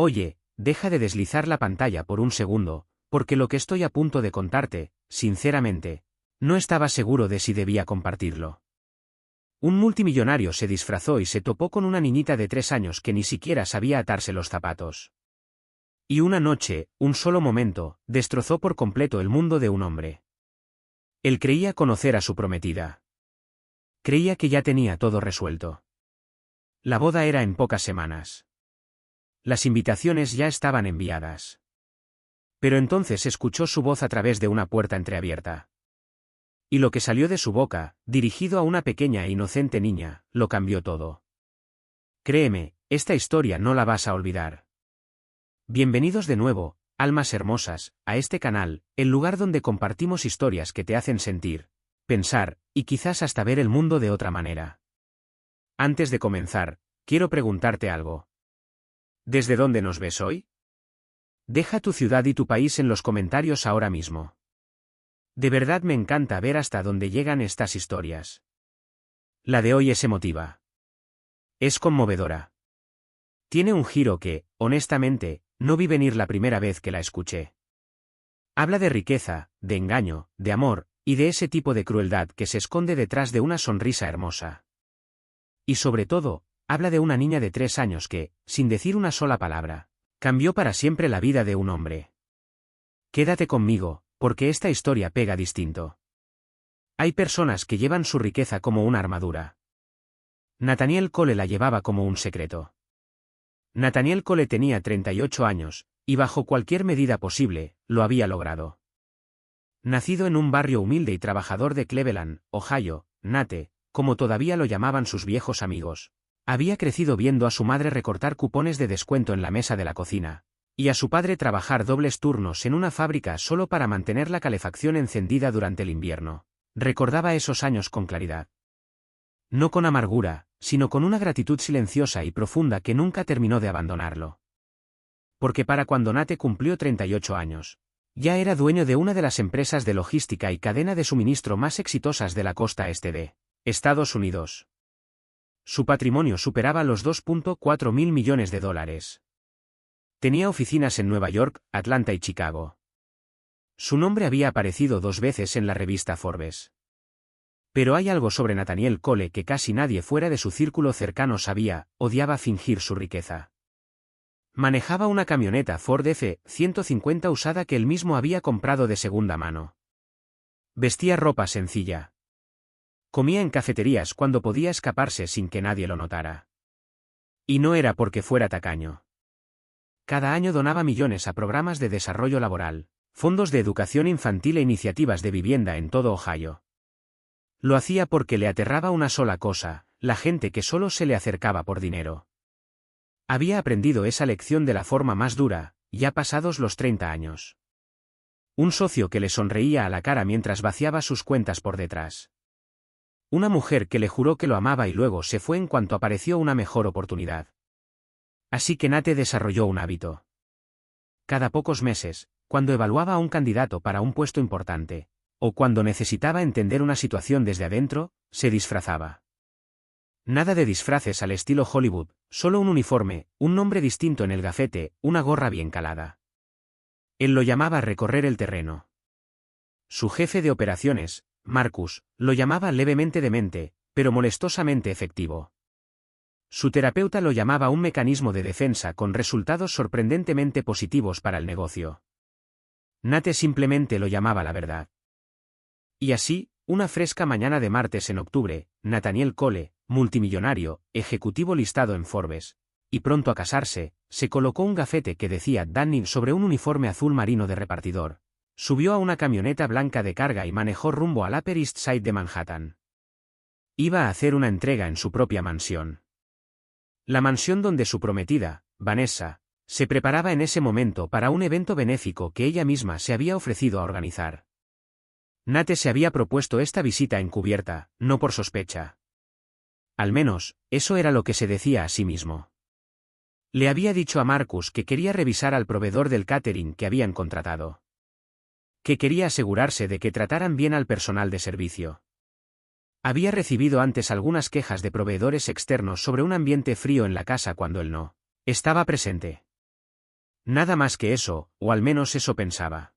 Oye, deja de deslizar la pantalla por un segundo, porque lo que estoy a punto de contarte, sinceramente, no estaba seguro de si debía compartirlo. Un multimillonario se disfrazó y se topó con una niñita de 3 años que ni siquiera sabía atarse los zapatos. Y una noche, un solo momento, destrozó por completo el mundo de un hombre. Él creía conocer a su prometida. Creía que ya tenía todo resuelto. La boda era en pocas semanas. Las invitaciones ya estaban enviadas. Pero entonces escuchó su voz a través de una puerta entreabierta. Y lo que salió de su boca, dirigido a una pequeña e inocente niña, lo cambió todo. Créeme, esta historia no la vas a olvidar. Bienvenidos de nuevo, almas hermosas, a este canal, el lugar donde compartimos historias que te hacen sentir, pensar, y quizás hasta ver el mundo de otra manera. Antes de comenzar, quiero preguntarte algo. ¿Desde dónde nos ves hoy? Deja tu ciudad y tu país en los comentarios ahora mismo. De verdad me encanta ver hasta dónde llegan estas historias. La de hoy es emotiva. Es conmovedora. Tiene un giro que, honestamente, no vi venir la primera vez que la escuché. Habla de riqueza, de engaño, de amor, y de ese tipo de crueldad que se esconde detrás de una sonrisa hermosa. Y sobre todo, habla de una niña de 3 años que, sin decir una sola palabra, cambió para siempre la vida de un hombre. Quédate conmigo, porque esta historia pega distinto. Hay personas que llevan su riqueza como una armadura. Nathaniel Cole la llevaba como un secreto. Nathaniel Cole tenía 38 años, y bajo cualquier medida posible, lo había logrado. Nacido en un barrio humilde y trabajador de Cleveland, Ohio, Nate, como todavía lo llamaban sus viejos amigos, había crecido viendo a su madre recortar cupones de descuento en la mesa de la cocina, y a su padre trabajar dobles turnos en una fábrica solo para mantener la calefacción encendida durante el invierno. Recordaba esos años con claridad. No con amargura, sino con una gratitud silenciosa y profunda que nunca terminó de abandonarlo. Porque para cuando Nate cumplió 38 años, ya era dueño de una de las empresas de logística y cadena de suministro más exitosas de la costa este de Estados Unidos. Su patrimonio superaba los 2.4 mil millones de dólares. Tenía oficinas en Nueva York, Atlanta y Chicago. Su nombre había aparecido 2 veces en la revista Forbes. Pero hay algo sobre Nathaniel Cole que casi nadie fuera de su círculo cercano sabía: odiaba fingir su riqueza. Manejaba una camioneta Ford F-150 usada que él mismo había comprado de segunda mano. Vestía ropa sencilla. Comía en cafeterías cuando podía escaparse sin que nadie lo notara. Y no era porque fuera tacaño. Cada año donaba millones a programas de desarrollo laboral, fondos de educación infantil e iniciativas de vivienda en todo Ohio. Lo hacía porque le aterraba una sola cosa: la gente que solo se le acercaba por dinero. Había aprendido esa lección de la forma más dura, ya pasados los 30 años. Un socio que le sonreía a la cara mientras vaciaba sus cuentas por detrás. Una mujer que le juró que lo amaba y luego se fue en cuanto apareció una mejor oportunidad. Así que Nate desarrolló un hábito. Cada pocos meses, cuando evaluaba a un candidato para un puesto importante, o cuando necesitaba entender una situación desde adentro, se disfrazaba. Nada de disfraces al estilo Hollywood, solo un uniforme, un nombre distinto en el gafete, una gorra bien calada. Él lo llamaba recorrer el terreno. Su jefe de operaciones, Marcus, lo llamaba levemente demente, pero molestosamente efectivo. Su terapeuta lo llamaba un mecanismo de defensa con resultados sorprendentemente positivos para el negocio. Nate simplemente lo llamaba la verdad. Y así, una fresca mañana de martes en octubre, Nathaniel Cole, multimillonario, ejecutivo listado en Forbes, y pronto a casarse, se colocó un gafete que decía Danny sobre un uniforme azul marino de repartidor, subió a una camioneta blanca de carga y manejó rumbo al Upper East Side de Manhattan. Iba a hacer una entrega en su propia mansión. La mansión donde su prometida, Vanessa, se preparaba en ese momento para un evento benéfico que ella misma se había ofrecido a organizar. Nate se había propuesto esta visita encubierta, no por sospecha. Al menos, eso era lo que se decía a sí mismo. Le había dicho a Marcus que quería revisar al proveedor del catering que habían contratado. Que quería asegurarse de que trataran bien al personal de servicio. Había recibido antes algunas quejas de proveedores externos sobre un ambiente frío en la casa cuando él no estaba presente. Nada más que eso, o al menos eso pensaba.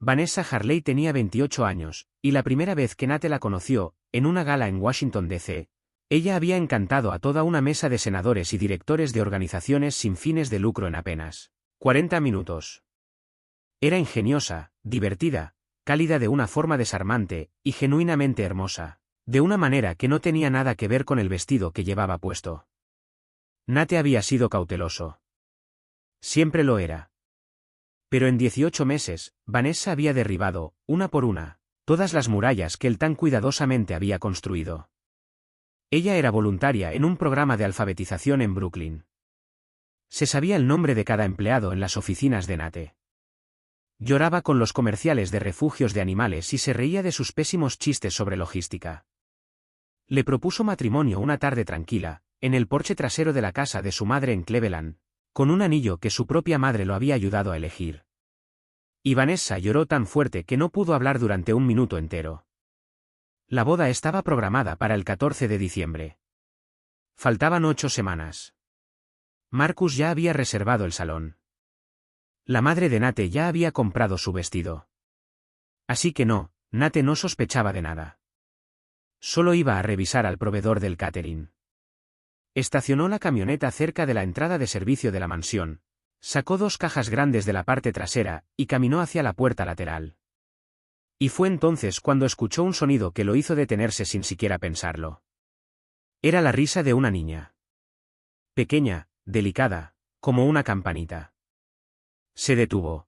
Vanessa Harley tenía 28 años, y la primera vez que Nate la conoció, en una gala en Washington, D.C., ella había encantado a toda una mesa de senadores y directores de organizaciones sin fines de lucro en apenas 40 minutos. Era ingeniosa, divertida, cálida de una forma desarmante, y genuinamente hermosa, de una manera que no tenía nada que ver con el vestido que llevaba puesto. Nate había sido cauteloso. Siempre lo era. Pero en 18 meses, Vanessa había derribado, una por una, todas las murallas que él tan cuidadosamente había construido. Ella era voluntaria en un programa de alfabetización en Brooklyn. Se sabía el nombre de cada empleado en las oficinas de Nate. Lloraba con los comerciales de refugios de animales y se reía de sus pésimos chistes sobre logística. Le propuso matrimonio una tarde tranquila, en el porche trasero de la casa de su madre en Cleveland, con un anillo que su propia madre lo había ayudado a elegir. Y Vanessa lloró tan fuerte que no pudo hablar durante un minuto entero. La boda estaba programada para el 14 de diciembre. Faltaban 8 semanas. Marcus ya había reservado el salón. La madre de Nate ya había comprado su vestido. Así que Nate no sospechaba de nada. Solo iba a revisar al proveedor del catering. Estacionó la camioneta cerca de la entrada de servicio de la mansión, sacó 2 cajas grandes de la parte trasera y caminó hacia la puerta lateral. Y fue entonces cuando escuchó un sonido que lo hizo detenerse sin siquiera pensarlo. Era la risa de una niña. Pequeña, delicada, como una campanita. Se detuvo.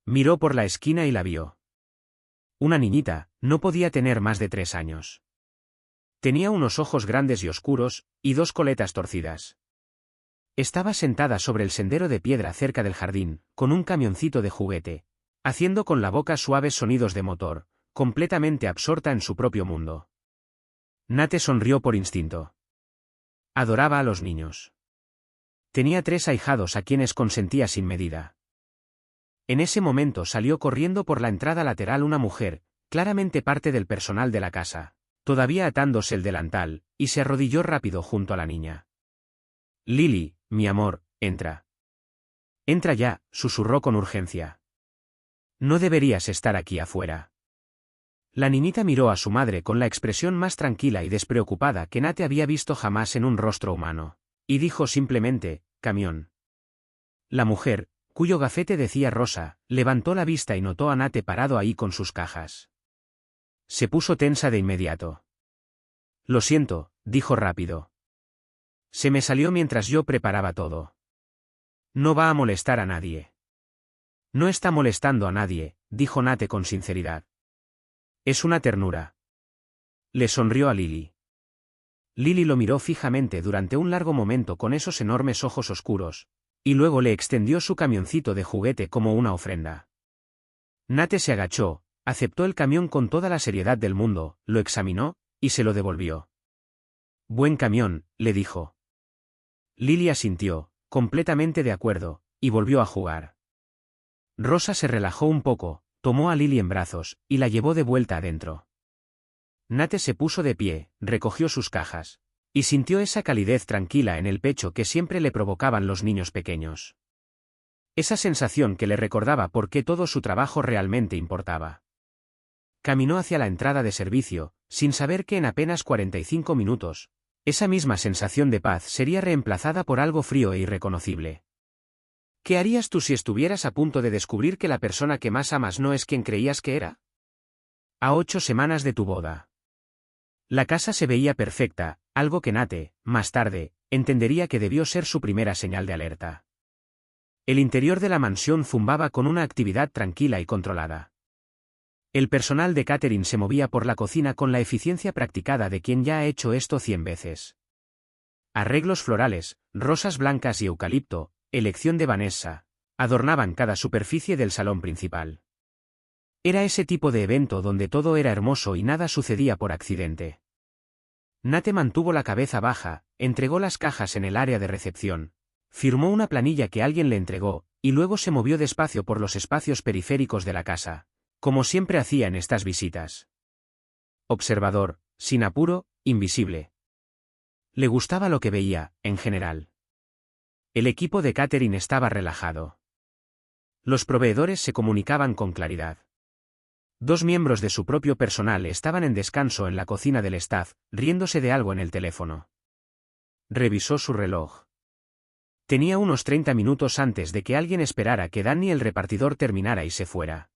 Miró por la esquina y la vio. Una niñita, no podía tener más de 3 años. Tenía unos ojos grandes y oscuros, y 2 coletas torcidas. Estaba sentada sobre el sendero de piedra cerca del jardín, con un camioncito de juguete, haciendo con la boca suaves sonidos de motor, completamente absorta en su propio mundo. Nate sonrió por instinto. Adoraba a los niños. Tenía 3 ahijados a quienes consentía sin medida. En ese momento salió corriendo por la entrada lateral una mujer, claramente parte del personal de la casa, todavía atándose el delantal, y se arrodilló rápido junto a la niña. Lily, mi amor, entra. Entra ya, susurró con urgencia. No deberías estar aquí afuera. La niñita miró a su madre con la expresión más tranquila y despreocupada que Nate había visto jamás en un rostro humano, y dijo simplemente, camión. La mujer, cuyo gafete decía rosa, levantó la vista y notó a Nate parado ahí con sus cajas. Se puso tensa de inmediato. Lo siento, dijo rápido. Se me salió mientras yo preparaba todo. No va a molestar a nadie. No está molestando a nadie, dijo Nate con sinceridad. Es una ternura. Le sonrió a Lily. Lily lo miró fijamente durante un largo momento con esos enormes ojos oscuros, y luego le extendió su camioncito de juguete como una ofrenda. Nate se agachó, aceptó el camión con toda la seriedad del mundo, lo examinó, y se lo devolvió. Buen camión, le dijo. Lily asintió, completamente de acuerdo, y volvió a jugar. Rosa se relajó un poco, tomó a Lily en brazos, y la llevó de vuelta adentro. Nate se puso de pie, recogió sus cajas, y sintió esa calidez tranquila en el pecho que siempre le provocaban los niños pequeños. Esa sensación que le recordaba por qué todo su trabajo realmente importaba. Caminó hacia la entrada de servicio, sin saber que en apenas 45 minutos, esa misma sensación de paz sería reemplazada por algo frío e irreconocible. ¿Qué harías tú si estuvieras a punto de descubrir que la persona que más amas no es quien creías que era? A 8 semanas de tu boda. La casa se veía perfecta, algo que Nate, más tarde, entendería que debió ser su primera señal de alerta. El interior de la mansión zumbaba con una actividad tranquila y controlada. El personal de catering se movía por la cocina con la eficiencia practicada de quien ya ha hecho esto 100 veces. Arreglos florales, rosas blancas y eucalipto, elección de Vanessa, adornaban cada superficie del salón principal. Era ese tipo de evento donde todo era hermoso y nada sucedía por accidente. Nate mantuvo la cabeza baja, entregó las cajas en el área de recepción, firmó una planilla que alguien le entregó, y luego se movió despacio por los espacios periféricos de la casa, como siempre hacía en estas visitas. Observador, sin apuro, invisible. Le gustaba lo que veía, en general. El equipo de catering estaba relajado. Los proveedores se comunicaban con claridad. 2 miembros de su propio personal estaban en descanso en la cocina del staff, riéndose de algo en el teléfono. Revisó su reloj. Tenía unos 30 minutos antes de que alguien esperara que Danny el repartidor terminara y se fuera.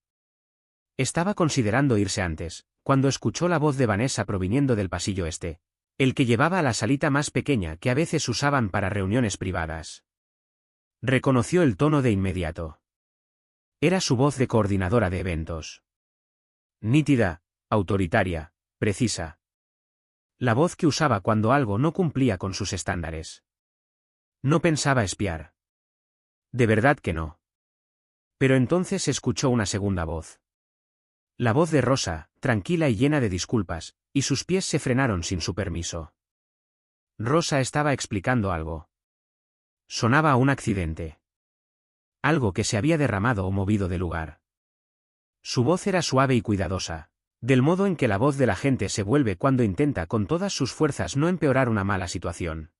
Estaba considerando irse antes, cuando escuchó la voz de Vanessa proviniendo del pasillo este, el que llevaba a la salita más pequeña que a veces usaban para reuniones privadas. Reconoció el tono de inmediato. Era su voz de coordinadora de eventos. Nítida, autoritaria, precisa. La voz que usaba cuando algo no cumplía con sus estándares. No pensaba espiar. De verdad que no. Pero entonces escuchó una segunda voz. La voz de Rosa, tranquila y llena de disculpas, y sus pies se frenaron sin su permiso. Rosa estaba explicando algo. Sonaba a un accidente. Algo que se había derramado o movido de lugar. Su voz era suave y cuidadosa, del modo en que la voz de la gente se vuelve cuando intenta con todas sus fuerzas no empeorar una mala situación.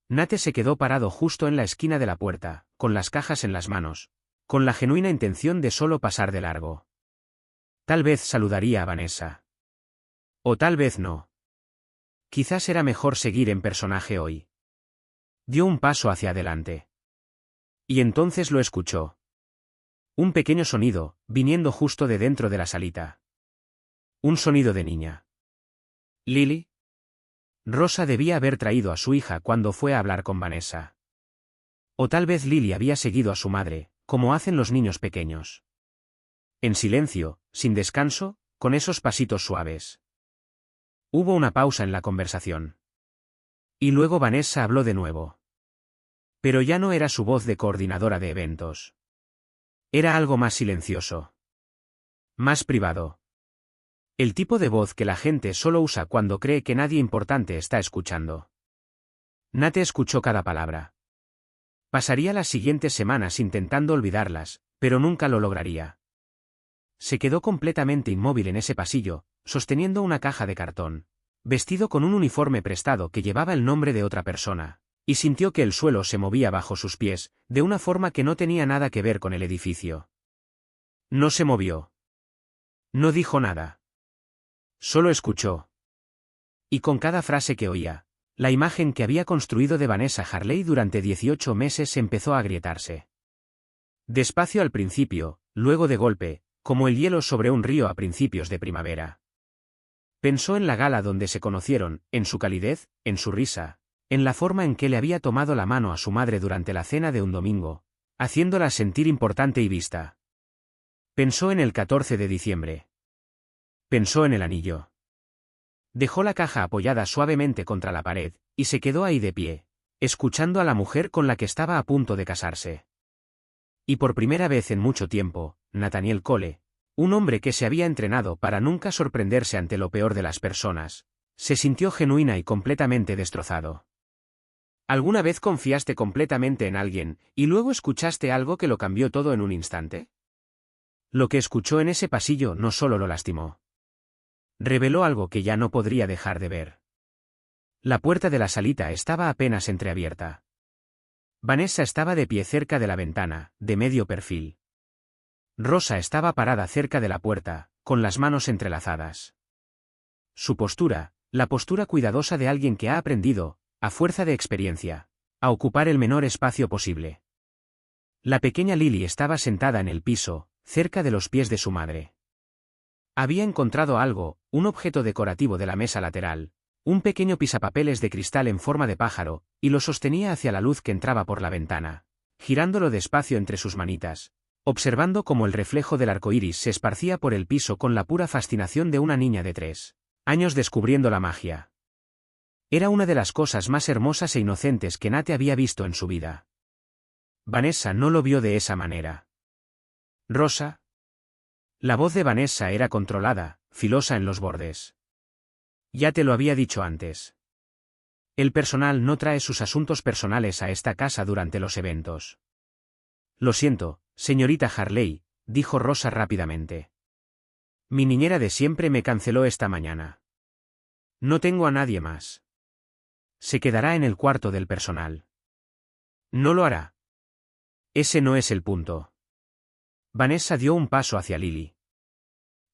Nate se quedó parado justo en la esquina de la puerta, con las cajas en las manos, con la genuina intención de solo pasar de largo. Tal vez saludaría a Vanessa. O tal vez no. Quizás era mejor seguir en personaje hoy. Dio un paso hacia adelante. Y entonces lo escuchó. Un pequeño sonido, viniendo justo de dentro de la salita. Un sonido de niña. ¿Lily? Rosa debía haber traído a su hija cuando fue a hablar con Vanessa. O tal vez Lily había seguido a su madre, como hacen los niños pequeños. En silencio, sin descanso, con esos pasitos suaves. Hubo una pausa en la conversación. Y luego Vanessa habló de nuevo. Pero ya no era su voz de coordinadora de eventos. Era algo más silencioso. Más privado. El tipo de voz que la gente solo usa cuando cree que nadie importante está escuchando. Nate escuchó cada palabra. Pasaría las siguientes semanas intentando olvidarlas, pero nunca lo lograría. Se quedó completamente inmóvil en ese pasillo, sosteniendo una caja de cartón, vestido con un uniforme prestado que llevaba el nombre de otra persona, y sintió que el suelo se movía bajo sus pies, de una forma que no tenía nada que ver con el edificio. No se movió. No dijo nada. Solo escuchó. Y con cada frase que oía, la imagen que había construido de Vanessa Harley durante 18 meses empezó a agrietarse. Despacio al principio, luego de golpe, como el hielo sobre un río a principios de primavera. Pensó en la gala donde se conocieron, en su calidez, en su risa, en la forma en que le había tomado la mano a su madre durante la cena de un domingo, haciéndola sentir importante y vista. Pensó en el 14 de diciembre. Pensó en el anillo. Dejó la caja apoyada suavemente contra la pared, y se quedó ahí de pie, escuchando a la mujer con la que estaba a punto de casarse. Y por primera vez en mucho tiempo, Nathaniel Cole, un hombre que se había entrenado para nunca sorprenderse ante lo peor de las personas, se sintió genuina y completamente destrozado. ¿Alguna vez confiaste completamente en alguien, y luego escuchaste algo que lo cambió todo en un instante? Lo que escuchó en ese pasillo no solo lo lastimó. Reveló algo que ya no podría dejar de ver. La puerta de la salita estaba apenas entreabierta. Vanessa estaba de pie cerca de la ventana, de medio perfil. Rosa estaba parada cerca de la puerta, con las manos entrelazadas. Su postura, la postura cuidadosa de alguien que ha aprendido, a fuerza de experiencia, a ocupar el menor espacio posible. La pequeña Lily estaba sentada en el piso, cerca de los pies de su madre. Había encontrado algo, un objeto decorativo de la mesa lateral, un pequeño pisapapeles de cristal en forma de pájaro, y lo sostenía hacia la luz que entraba por la ventana, girándolo despacio entre sus manitas, observando cómo el reflejo del arco iris se esparcía por el piso con la pura fascinación de una niña de 3 años descubriendo la magia. Era una de las cosas más hermosas e inocentes que Nate había visto en su vida. Vanessa no lo vio de esa manera. ¿Rosa? La voz de Vanessa era controlada, filosa en los bordes. Ya te lo había dicho antes. El personal no trae sus asuntos personales a esta casa durante los eventos. Lo siento, señorita Harley, dijo Rosa rápidamente. Mi niñera de siempre me canceló esta mañana. No tengo a nadie más. Se quedará en el cuarto del personal. No lo hará. Ese no es el punto. Vanessa dio un paso hacia Lily.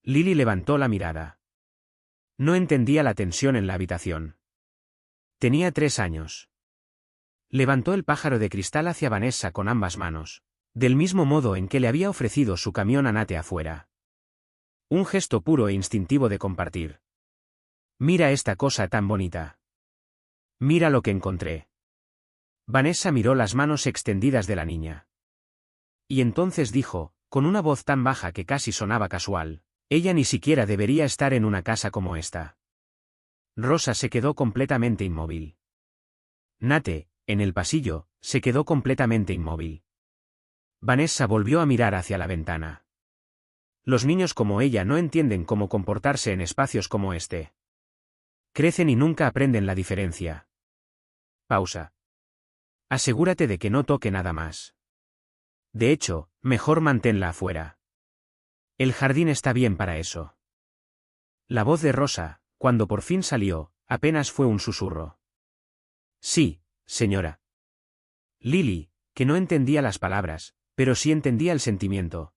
Lily levantó la mirada. No entendía la tensión en la habitación. Tenía 3 años. Levantó el pájaro de cristal hacia Vanessa con ambas manos, del mismo modo en que le había ofrecido su camión a Nate afuera. Un gesto puro e instintivo de compartir. Mira esta cosa tan bonita. Mira lo que encontré. Vanessa miró las manos extendidas de la niña. Y entonces dijo, con una voz tan baja que casi sonaba casual, ella ni siquiera debería estar en una casa como esta. Rosa se quedó completamente inmóvil. Nate, en el pasillo, se quedó completamente inmóvil. Vanessa volvió a mirar hacia la ventana. Los niños como ella no entienden cómo comportarse en espacios como este. Crecen y nunca aprenden la diferencia. Pausa. Asegúrate de que no toque nada más. De hecho, mejor manténla afuera. El jardín está bien para eso. La voz de Rosa, cuando por fin salió, apenas fue un susurro. Sí, señora. Lily, que no entendía las palabras, pero sí entendía el sentimiento,